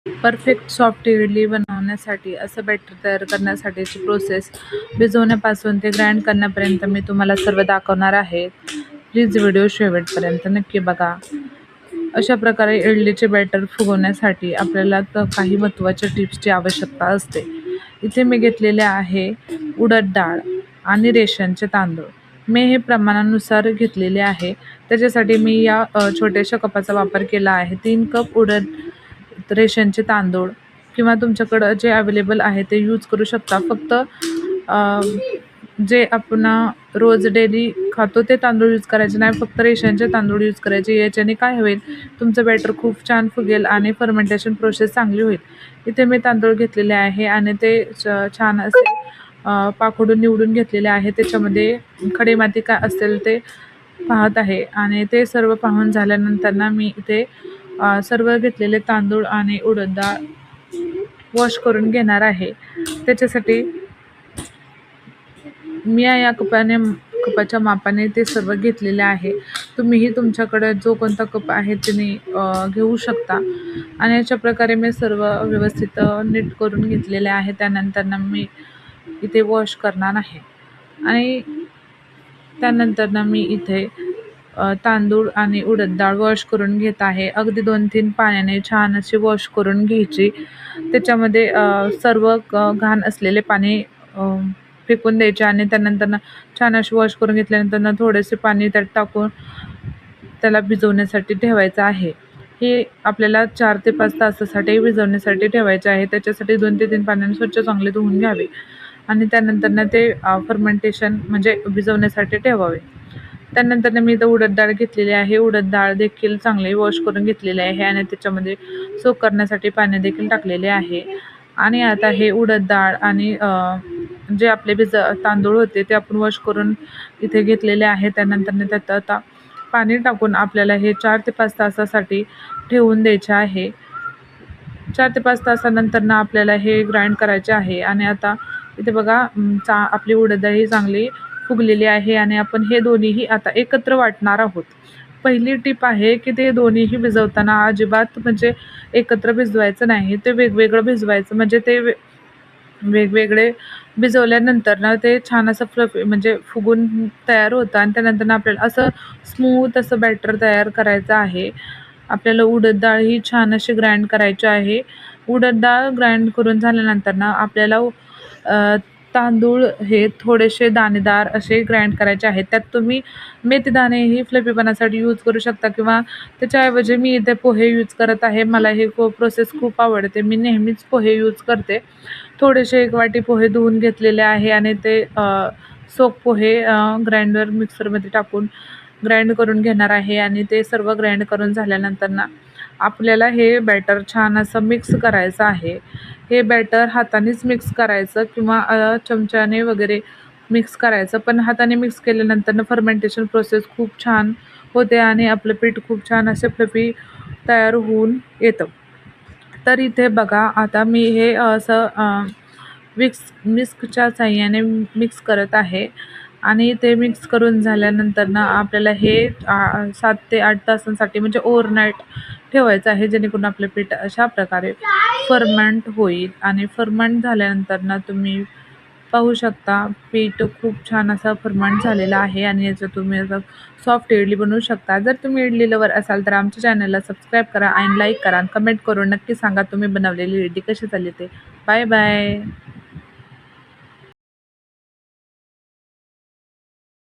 Perfect soft idli बनवण्यासाठी असं batter तयार करण्यासाठीची प्रोसेस भिजवण्यापासून ते ग्राइंड करण्यापर्यंत मी तुम्हाला सर्व दाखवणार आहे. प्लीज व्हिडिओ शेवटपर्यंत नक्की बघा. अशा प्रकारे इडलीचे बॅटर फुगवण्यासाठी आपल्याला काही महत्त्वाच्या टिप्सची आवश्यकता असते. इथे मी घेतलेले आहे उडद डाळ आणि रेशनचे तांदूळ. मी हे प्रमाणानुसार घेतलेले आहे. त्याच्यासाठी मी या छोट्याशा कपाचा वापर केला आहे. 3 कप उडद रेशनचे तांदूळ किंवा तुमच्याकडं जे अवेलेबल आहे ते यूज करू शकता. फक्त अ, जे आपण रोज डेली खातो ते तांदूळ यूज करायचे नाही, फक्त रेशनचे तांदूळ यूज करायचे. याच्याने काय होईल, तुमचं बॅटर खूप छान फुगेल आणि फर्मेंटेशन प्रोसेस चांगली होईल. इथे मी तांदूळ घेतलेले आहे आणि ते छान असे पाखडून निवडून घेतलेले आहे. त्याच्यामध्ये खडी माती काय असेल ते पाहत आहे आणि ते सर्व पाहून झाल्यानंतर ना मी इथे सर्व घेतलेले तांदूळ आणि उडद डाळ वॉश करून घेणार आहे. त्याच्यासाठी मी या कपाच्या मापाने ते सर्व घेतलेले आहे. तुम्हीही तुमच्याकडे जो कोणता कप आहे त्याने घेऊ शकता आणि अशा प्रकारे मी सर्व व्यवस्थित नीट करून घेतलेले आहे. त्यानंतर मी इथे वॉश करणार आहे आणि त्यानंतर मी इथे तांदूळ आणि उडद डाळ वॉश करून घेत आहे. अगदी 2-3 पाण्याने छान अशी वॉश करून घ्यायची. त्याच्यामध्ये सर्व घाण असलेले पाणी फेकून द्यायचे आणि त्यानंतर छान अशी वॉश करून घेतल्यानंतर थोडेसे पाणी त्यात टाकून त्याला भिजवण्यासाठी ठेवायचं आहे. हे आपल्याला 4 ते 5 तासासाठी भिजवण्यासाठी ठेवायचे आहे. त्याच्यासाठी 2 ते 3 पाण्याने स्वच्छ चांगले धुवून घ्यावे आणि त्यानंतर ते फर्मेंटेशन म्हणजे भिजवण्यासाठी ठेवावे. त्यानंतर मी इथं उडद डाळ घेतलेली आहे. उडद डाळ देखील चांगली वॉश करून घेतलेली आहे आणि त्याच्यामध्ये सोक करण्यासाठी पाणी देखील टाकलेले आहे. आणि आता हे उडद डाळ आणि जे आपले तांदूळ होते ते आपण वॉश करून इथे घेतलेले आहे. त्यानंतर त्यात आता पाणी टाकून आपल्याला हे 4 ते 5 तासासाठी ठेवून द्यायचे आहे. 4 ते 5 तासानंतर आपल्याला हे ग्राइंड करायचे आहे आणि आता इथे बघा आपली उडद डाळ ही चांगली फुगलेली आहे आणि आपण हे दोन्हीही आता एकत्र वाटणार आहोत. पहिली टिप आहे की ते दोन्हीही भिजवताना अजिबात म्हणजे एकत्र भिजवायचं नाही. ते वेगवेगळं भिजवायचं म्हणजे ते वेगवेगळे भिजवल्यानंतर ते छान असं फ्लफी म्हणजे फुगून तयार होतं आणि त्यानंतर आपल्याला असं स्मूथ असं बॅटर तयार करायचं आहे. आपल्याला उडद डाळ ही छान अशी ग्राइंड करायची आहे. उडद डाळ ग्राइंड करून झाल्यानंतर आपल्याला तांदूळ हे थोडेसे दाणेदार असे ग्राइंड करायचे आहेत. त्यात तुम्ही मेथीदाणेही फ्लफीपणासाठी यूज करू शकता किंवा त्याच्याऐवजी मी इथे पोहे यूज करत आहे. मला हे प्रोसेस खूप आवडते. मी नेहमीच पोहे यूज करते. थोडेसे 1 वाटी पोहे धुवून घेतलेले आहे आणि ते सोक पोहे ग्राइंडर मिक्सरमध्ये टाकून ग्राइंड करून घेणार आहे आणि ते सर्व ग्राइंड करून झाल्यानंतर आपल्याला हे बॅटर छान असं मिक्स करायचं आहे. हे बॅटर हातानेच मिक्स करायचं किंवा चमच्याने वगैरे मिक्स करायचं. पण हाताने मिक्स केल्यानंतर फर्मेंटेशन प्रोसेस खूप छान होते आणि आपलं पीठ खूप छान असे फ्लफी तयार होऊन येतं. तर इथे बघा आता मी हे असं विस्कच्या साहाय्याने मिक्स करत आहे आणि ते मिक्स करून झाल्यानंतर आपल्याला हे 7 ते 8 तासांसाठी म्हणजे ओव्हरनाईट ठेवायचं आहे, जेणेकरून आपलं पीठ अशा प्रकारे फर्मंट होईल आणि फर्मंट झाल्यानंतर तुम्ही पाहू शकता पीठ खूप छान असा फर्मंट झालेला आहे आणि याचं तुम्ही असं सॉफ्ट इडली बनवू शकता. जर तुम्ही इडली लवर असाल तर आमच्या चॅनलला सबस्क्राईब करा आणि लाईक करा आणि कमेंट करून नक्की सांगा तुम्ही बनवलेली इडली कशी झाली ते. Bye bye.